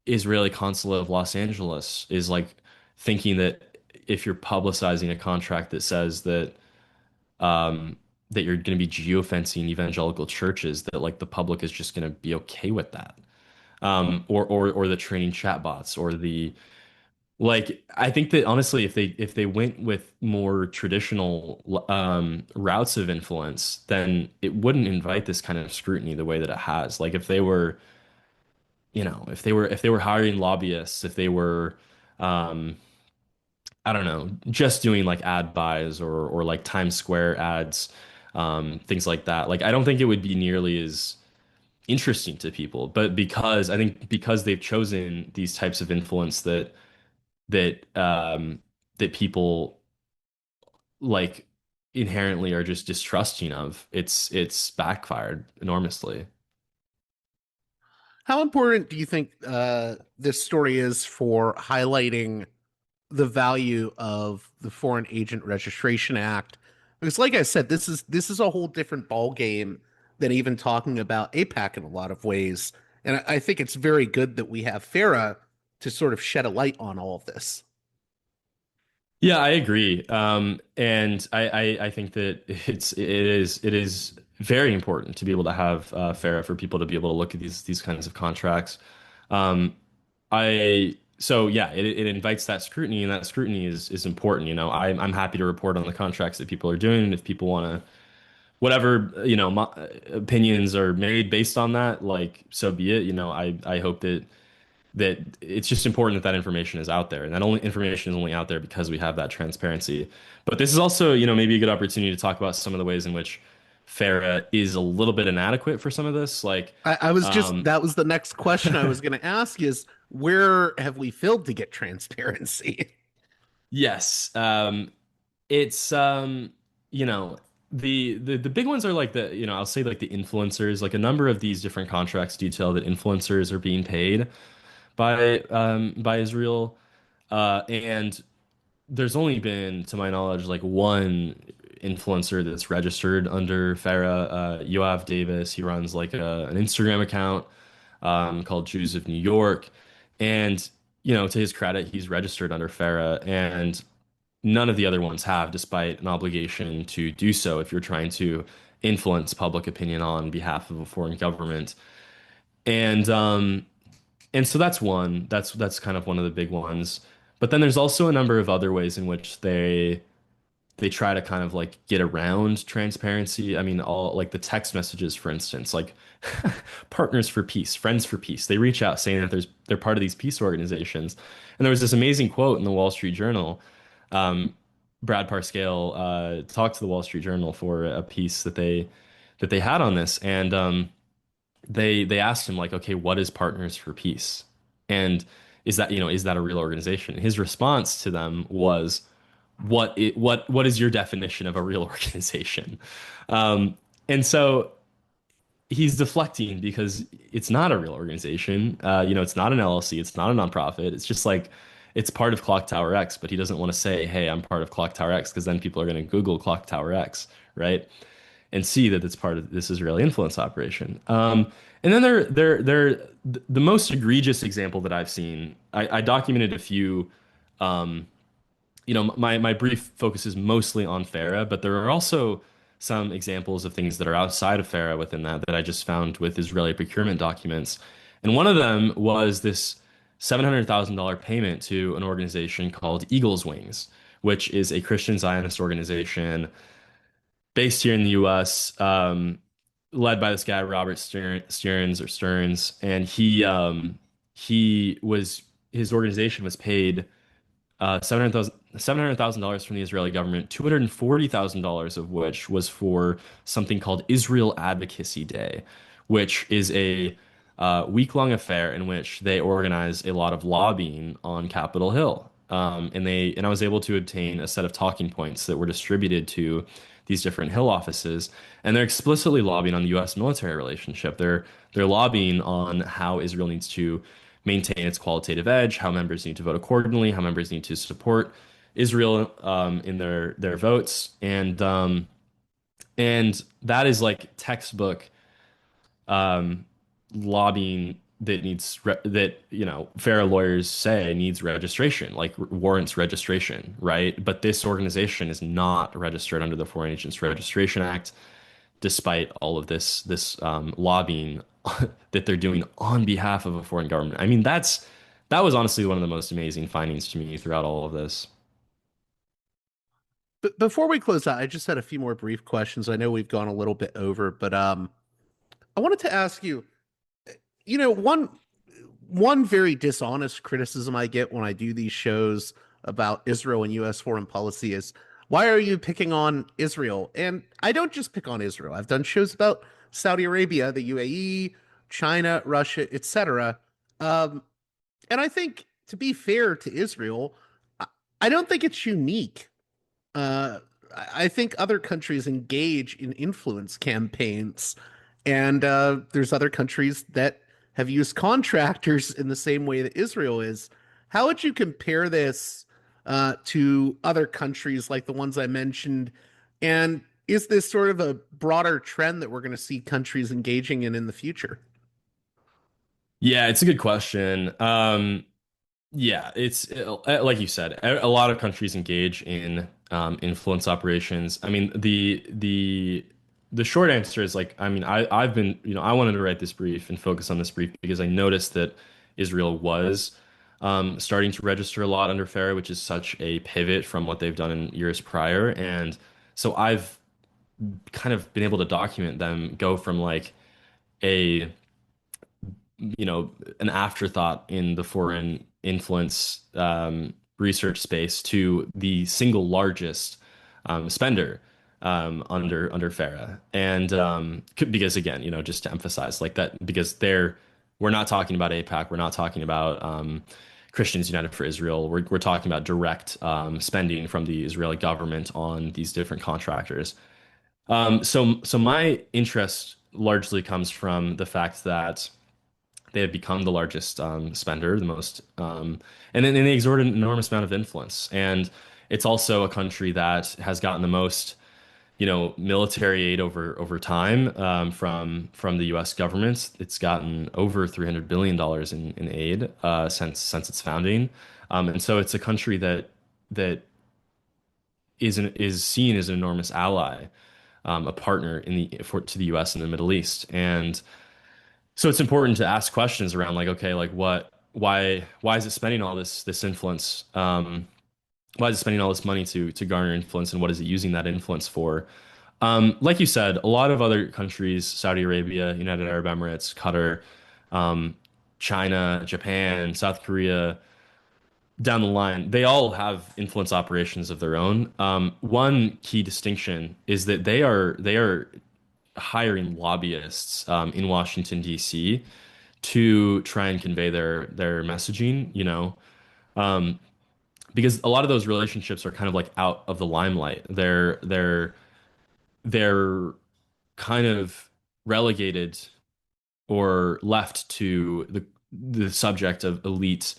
S3: Israeli consulate of Los Angeles is like thinking that if you're publicizing a contract that says um, that you're going to be geofencing evangelical churches, that like the public is just going to be okay with that, or the training chatbots or the like. I think that honestly, if they went with more traditional routes of influence, then it wouldn't invite this kind of scrutiny the way that it has. Like if they were, if they were hiring lobbyists, if they were, um, I don't know, just doing like ad buys or like Times Square ads, things like that. Like I don't think it would be nearly as interesting to people. But because I think because they've chosen these types of influence that people like inherently are just distrusting of, it's backfired enormously.
S1: How important do you think this story is for highlighting the value of the Foreign Agent Registration Act? Because, like I said, this is a whole different ball game than even talking about APAC in a lot of ways. And I think it's very good that we have FARA to sort of shed a light on all of this.
S3: Yeah, I agree. And I think that it is very important to be able to have FARA for people to be able to look at these kinds of contracts. Um, I so yeah, it invites that scrutiny, and that scrutiny is important. I'm happy to report on the contracts that people are doing, and if people want to, whatever, opinions are made based on that, like so be it. I hope that it's just important that that information is out there, and that only information is only out there because we have that transparency. But this is also, maybe a good opportunity to talk about some of the ways in which FARA is a little bit inadequate for some of this. Like,
S1: I was just
S3: um,
S1: that was the next question I was going to ask is where have we failed to get transparency?
S3: yes, it's you know, the big ones are like I'll say like the influencers. Like a number of these different contracts detail that influencers are being paid by Israel, and there's only been, to my knowledge, like one influencer that's registered under FARA, Yoav Davis. He runs like an Instagram account called Jews of New York. And, to his credit, he's registered under FARA, and none of the other ones have, despite an obligation to do so if you're trying to influence public opinion on behalf of a foreign government. And and so that's one. That's kind of one of the big ones. But then there's also a number of other ways in which they try to kind of like get around transparency. I mean, all like the text messages, for instance, like Partners for Peace, Friends for Peace. They reach out saying that they're part of these peace organizations. And there was this amazing quote in the Wall Street Journal. Um, Brad Parscale talked to the Wall Street Journal for a piece that they had on this, and they asked him like, okay, what is Partners for Peace? And is that a real organization? His response to them was, what is your definition of a real organization? And so he's deflecting because it's not a real organization. It's not an LLC, it's not a nonprofit. It's just like it's part of Clock Tower X, but he doesn't want to say, "Hey, I'm part of Clock Tower X," because then people are going to Google Clock Tower X, right? And see that it's part of this Israeli influence operation. And then the most egregious example that I've seen. I documented a few. My brief focuses mostly on FARA, but there are also some examples of things that are outside of FARA within that I just found with Israeli procurement documents. And one of them was this $700,000 payment to an organization called Eagle's Wings, which is a Christian Zionist organization based here in the U.S., led by this guy Robert Stearns, and he was his organization was paid $700,000 from the Israeli government, $240,000 of which was for something called Israel Advocacy Day, which is a week-long affair in which they organize a lot of lobbying on Capitol Hill. And I was able to obtain a set of talking points that were distributed to these different Hill offices, and they're explicitly lobbying on the U.S. military relationship. They're lobbying on how Israel needs to maintain its qualitative edge, how members need to vote accordingly, how members need to support Israel in their votes, and that is like textbook um, lobbying that that FARA lawyers say needs registration, like warrants registration, right? But this organization is not registered under the Foreign Agents Registration Act, despite all of this lobbying that they're doing on behalf of a foreign government. I mean, that was honestly one of the most amazing findings to me throughout all of this.
S1: But before we close out, I just had a few more brief questions. I know we've gone a little bit over, but I wanted to ask you, one very dishonest criticism I get when I do these shows about Israel and US foreign policy is, why are you picking on Israel? And I don't just pick on Israel. I've done shows about Saudi Arabia, the UAE, China, Russia, etc. Um, and I think, to be fair to Israel, I I don't think it's unique. uh, I think other countries engage in influence campaigns, and there's other countries that have used contractors in the same way that Israel is. How would you compare this to other countries like the ones I mentioned? And is this sort of a broader trend that we're going to see countries engaging in the future?
S3: Yeah, it's a good question. Yeah, it's like you said, a lot of countries engage in influence operations. I mean, the short answer is like, I mean, I've been, I wanted to write this brief and focus on this brief because I noticed that Israel was starting to register a lot under FARA, which is such a pivot from what they've done in years prior. And so I've kind of been able to document them go from like a an afterthought in the foreign influence research space to the single largest spender under FARA. And because again, just to emphasize like that, because we're not talking about APAC, we're not talking about Christians United for Israel. We're talking about direct spending from the Israeli government on these different contractors. So my interest largely comes from the fact that they have become the largest spender, the most, and they exert an enormous amount of influence. And it's also a country that has gotten the most, military aid over time from the U.S. government. It's gotten over $300 billion in aid since its founding, and so it's a country that is seen as an enormous ally a partner to the U.S. in the Middle East. And so it's important to ask questions around like, okay, like why is it spending all this influence? Why is it spending all this money to garner influence, and what is it using that influence for? Like you said, a lot of other countries, Saudi Arabia, United Arab Emirates, Qatar, um, China, Japan, South Korea, down the line, they all have influence operations of their own. One key distinction is that they are hiring lobbyists in Washington, D.C. to try and convey their messaging, because a lot of those relationships are kind of like out of the limelight. They're kind of relegated or left to the subject of elite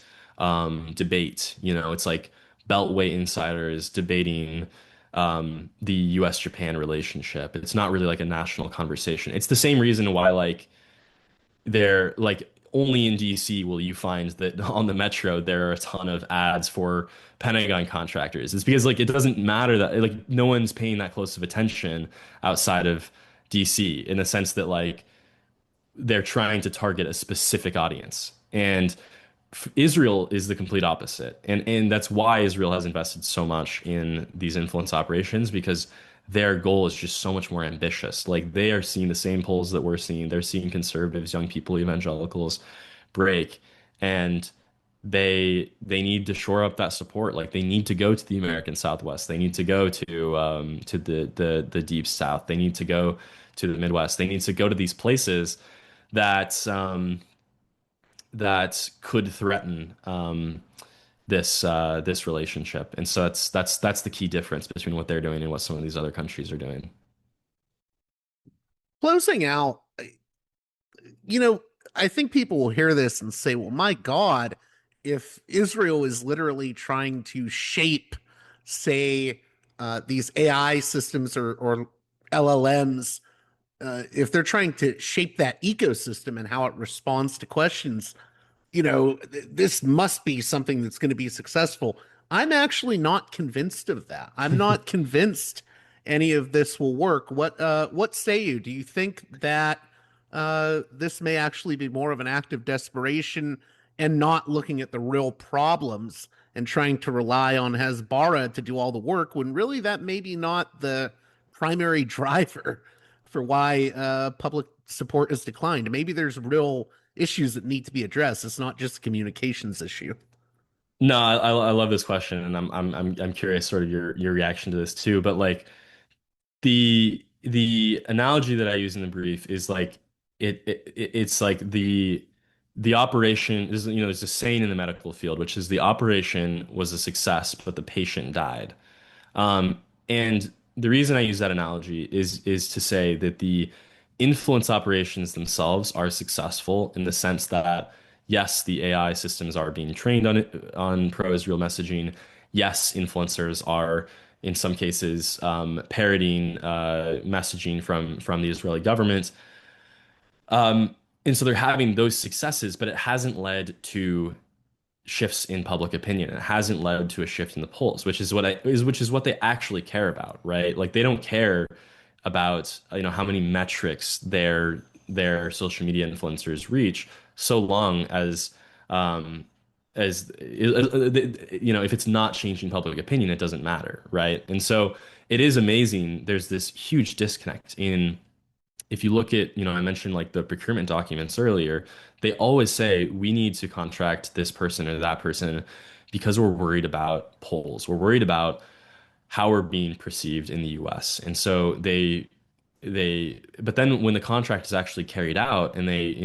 S3: debate. It's like Beltway insiders debating the U.S. Japan relationship. It's not really like a national conversation. It's the same reason why like they're like only in DC will you find that on the metro there are a ton of ads for Pentagon contractors. It's because like it doesn't matter that like no one's paying that close of attention outside of DC in the sense that like they're trying to target a specific audience. And Israel is the complete opposite. And that's why Israel has invested so much in these influence operations because their goal is just so much more ambitious. Like they are seeing the same polls that we're seeing. They're seeing conservatives, young people, evangelicals break. And they need to shore up that support. Like they need to go to the American Southwest. They need to go to the Deep South. They need to go to the Midwest. They need to go to these places that that could threaten this relationship. And so that's the key difference between what they're doing and what some of these other countries are doing.
S1: Closing out, you know, I think people will hear this and say, well, my God, if Israel is literally trying to shape, say, these AI systems or LLMs, if they're trying to shape that ecosystem and how it responds to questions, this must be something that's going to be successful. I'm actually not convinced of that. I'm not convinced any of this will work. What say you? Do you think that this may actually be more of an act of desperation and not looking at the real problems and trying to rely on Hezbollah to do all the work when really that may be not the primary driver for why public support has declined? Maybe there's real issues that need to be addressed. It's not just a communications issue.
S3: No, I love this question, and I'm curious sort of your reaction to this too. But like the analogy that I use in the brief is like it's like the operation is there's a saying in the medical field, which is the operation was a success, but the patient died. And the reason I use that analogy is to say that the influence operations themselves are successful in the sense that yes, the AI systems are being trained on pro-Israel messaging. Yes, influencers are in some cases parroting messaging from the Israeli government. And so they're having those successes, but it hasn't led to shifts in public opinion. It hasn't led to a shift in the polls, which is what they actually care about, right? Like they don't care about how many metrics their social media influencers reach, so long as if it's not changing public opinion, it doesn't matter, right? And so it is amazing. There's this huge disconnect in if you look at, I mentioned like the procurement documents earlier, they always say we need to contract this person or that person because we're worried about polls. We're worried about how we're being perceived in the US. And so but then when the contract is actually carried out and they,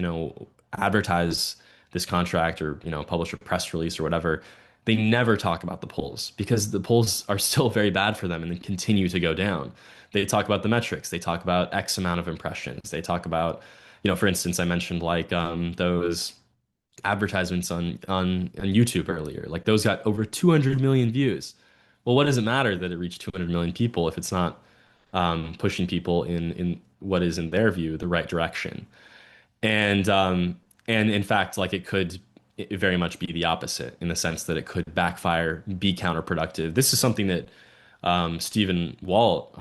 S3: advertise this contract or, publish a press release or whatever, they never talk about the polls because the polls are still very bad for them and they continue to go down. They talk about the metrics. They talk about X amount of impressions. They talk about, for instance, I mentioned like those advertisements on YouTube earlier. Like those got over 200 million views. Well, what does it matter that it reached 200 million people if it's not pushing people in what is in their view the right direction? And in fact, like it very much be the opposite in the sense that it could backfire, be counterproductive. This is something that Stephen Walt,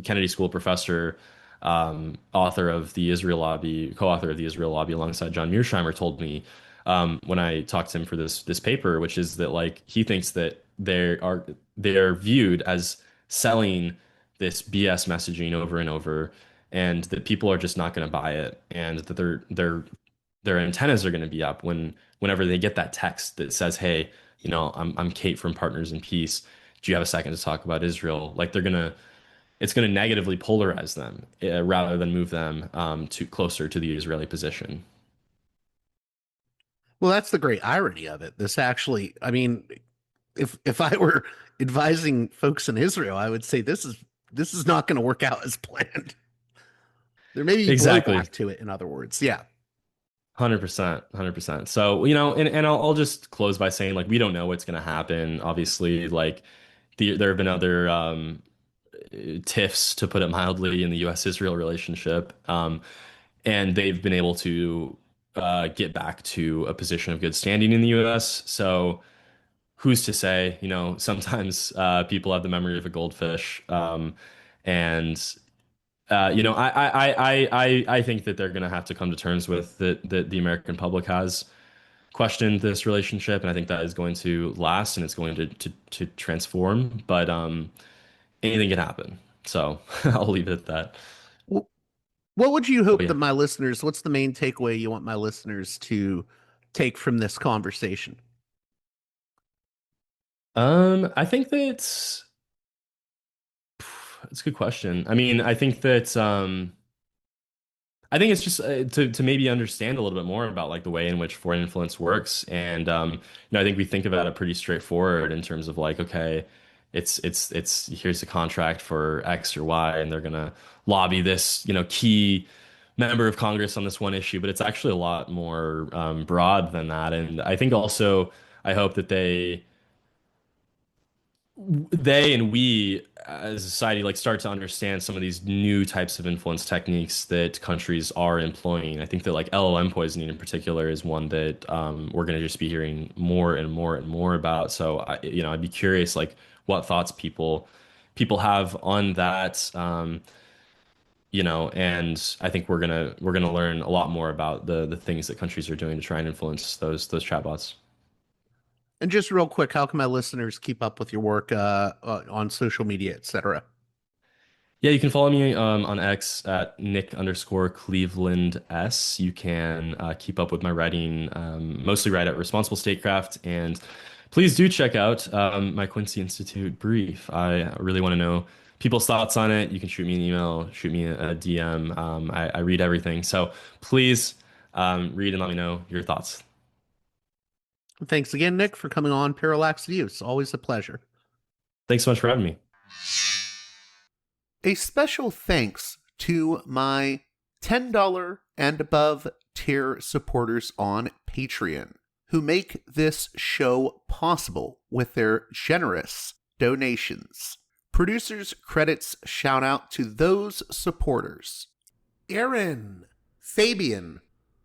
S3: Kennedy School professor, author of the Israel Lobby, co-author of the Israel Lobby alongside John Mearsheimer, told me when I talked to him for this paper, which is that like he thinks that they're viewed as selling this BS messaging over and over, and that people are just not going to buy it, and that their antennas are going to be up whenever they get that text that says, "Hey, I'm Kate from Partners in Peace. Do you have a second to talk about Israel?" Like it's going to negatively polarize them rather than move them to closer to the Israeli position.
S1: Well, that's the great irony of it. This actually, I mean, if I were advising folks in Israel, I would say this is not going to work out as planned. There may be
S3: Exactly.
S1: blowback to it, in other words. Yeah.
S3: 100%, 100%. So, and I'll just close by saying like we don't know what's going to happen. Obviously, like there have been other tiffs, to put it mildly, in the U.S.-Israel relationship, and they've been able to get back to a position of good standing in the U.S. So, who's to say? Sometimes people have the memory of a goldfish, and I think that they're going to have to come to terms with that the American public has questioned this relationship, and I think that is going to last and it's going to transform. But anything can happen, so I'll leave it at that.
S1: Wh- What would you
S3: But
S1: hope
S3: yeah,
S1: that what's the main takeaway you want my listeners to take from this conversation?
S3: I think that it's a good question. I mean, I think it's just to maybe understand a little bit more about like the way in which foreign influence works, and I think we think about it pretty straightforward in terms of like, okay, it's here's the contract for X or Y, and they're gonna lobby this key member of Congress on this one issue, but it's actually a lot more broad than that, and I think also I hope that they and we as a society like start to understand some of these new types of influence techniques that countries are employing. I think that like LLM poisoning in particular is one that we're going to just be hearing more and more and more about. So I'd be curious like what thoughts people have on that. And I think we're gonna learn a lot more about the things that countries are doing to try and influence those chatbots.
S1: And just real quick, how can my listeners keep up with your work on social media, etc.?
S3: Yeah, you can follow me on X at Nick_Cleveland S. You can keep up with my writing, mostly right at Responsible Statecraft. And please do check out my Quincy Institute brief. I really want to know people's thoughts on it. You can shoot me an email, shoot me a DM. I read everything. So please read and let me know your thoughts.
S1: Thanks again, Nick, for coming on Parallax Views. Always a pleasure.
S3: Thanks so much for having me.
S2: A special thanks to my $10 and above tier supporters on Patreon, who make this show possible with their generous donations. Producers' credits shout out to those supporters: Aaron, Fabian,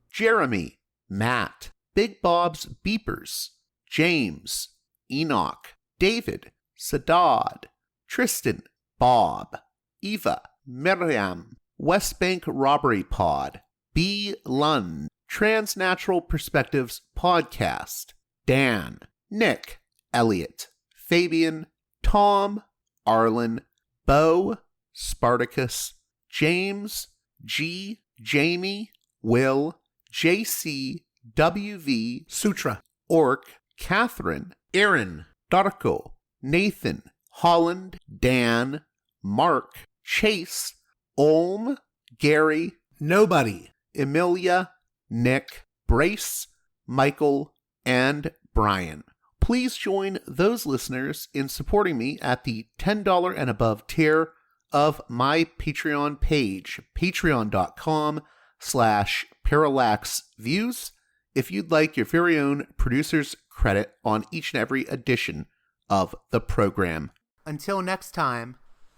S2: Jeremy, Matt, Big Bob's Beepers, James, Enoch, David, Sadad, Tristan, Bob, Eva, Miriam, West Bank Robbery Pod, B. Lund, Transnatural Perspectives Podcast, Dan, Nick, Elliot, Fabian, Tom, Arlen, Bo, Spartacus, James, G, Jamie, Will, JC, WV, Sutra, Orc, Catherine, Aaron, Darko, Nathan, Holland, Dan, Mark, Chase, Olm, Gary, Nobody, Emilia, Nick, Brace, Michael, and Brian. Please join those listeners in supporting me at the $10 and above tier of my Patreon page, patreon.com/parallaxviews, if you'd like your very own producer's credit on each and every edition of the program. Until next time,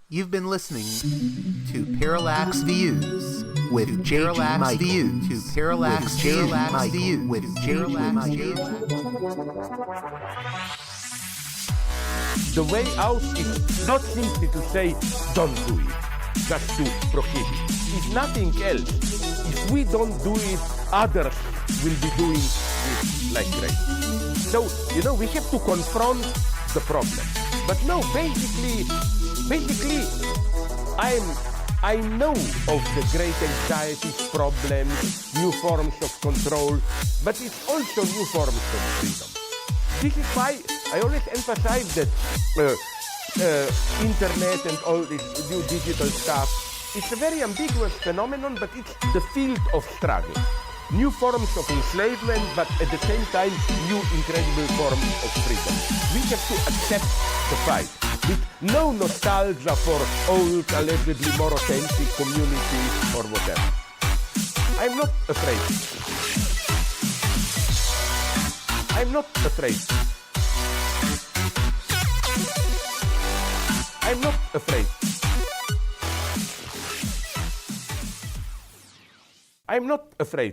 S2: you've been listening to Parallax Views with J.G. Michael. To Parallax Views with J.G. Michael.
S4: The way out is not simply to say, don't do it, just to prohibit. If nothing else, if we don't do it, others will be doing it like crazy. So, we have to confront the problem. But no, basically, I know of the great anxieties, problems, new forms of control, but it's also new forms of freedom. This is why I always emphasize that internet and all this new digital stuff, it's a very ambiguous phenomenon, but it's the field of struggle. New forms of enslavement, but at the same time, new incredible forms of freedom. We have to accept the fight with no nostalgia for old, allegedly more authentic communities or whatever. I'm not afraid. I'm not afraid. I'm not afraid. I'm not afraid.